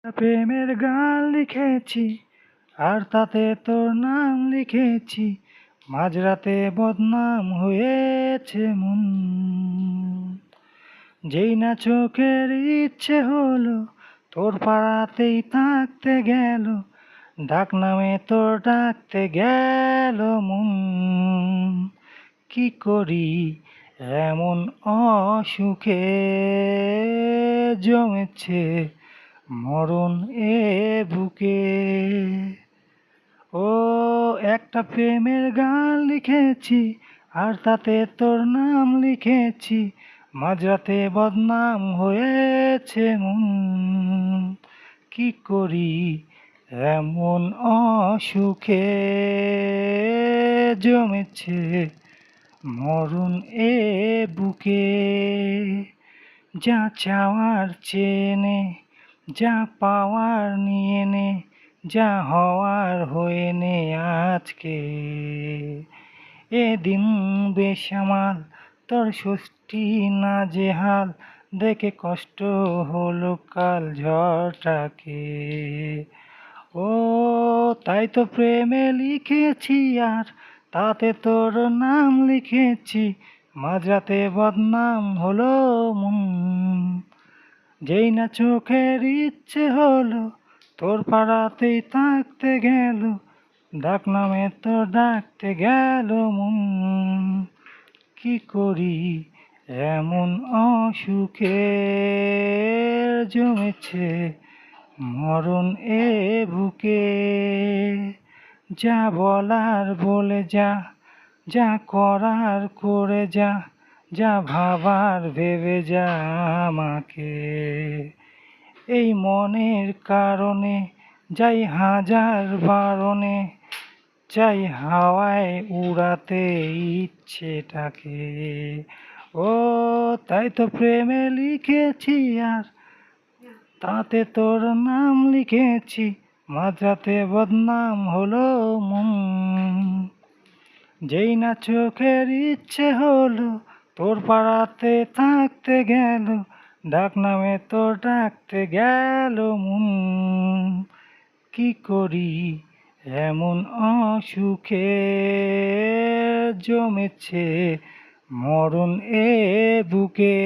প্রেমের গান লিখেছি আর তাতে তোর নাম লিখেছি, মাঝরাতে বদনাম হয়েছে মন। যেই না চোখের ইচ্ছে হলো তোর পাড়াতেই থাকতে গেল, ডাক নামে তোর ডাকতে গেল মন। কি করি এমন অসুখে জমেছে মরণ এ বুকে। ও একটা প্রেমের গান লিখেছি আর তাতে তোর নাম লিখেছি, মাঝরাতে বদনাম হয়েছে মন। কি করি এমন অসুখে জমেছে মরণ এ বুকে। যা চাওয়ার চেয়ে নে, যা পাওয়ার নিয়ে নে, যা হওয়ার হয়ে নে আজকে। এদিন বেসামাল তোর ষষ্ঠী নাজেহাল, দেখে কষ্ট হলো কাল ঝড়টাকে। ও তাই তো প্রেমে লিখেছি আর তাতে তোর নাম লিখেছি, মাঝরাতে বদনাম হলো মন। যেই না চোখের ইচ্ছে হলো তোর পাড়াতেই থাকতে গেল, ডাক নামে তোর ডাকতে গেল মন। কি করি এমন অসুখে জমেছে মরণ এ বুকে। যা বলার বলে যা, যা করার করে যা, যা ভাবার ভেবে যা আমাকে। এই মনের কারণে যাই হাজার বারণে, চাই হাওয়ায় উড়াতে ইচ্ছেটাকে। ও তাই তো প্রেমে লিখেছি আর তাতে তোর নাম লিখেছি, মাঝরাতে বদনাম হলো মন। যেই না চোখের ইচ্ছে হলো তোর পাড়াতে থাকতে গেল, ডাক নামে তোর ডাকতে গেল মন। কি করি এমন অসুখে জমেছে মরণ এ বুকে।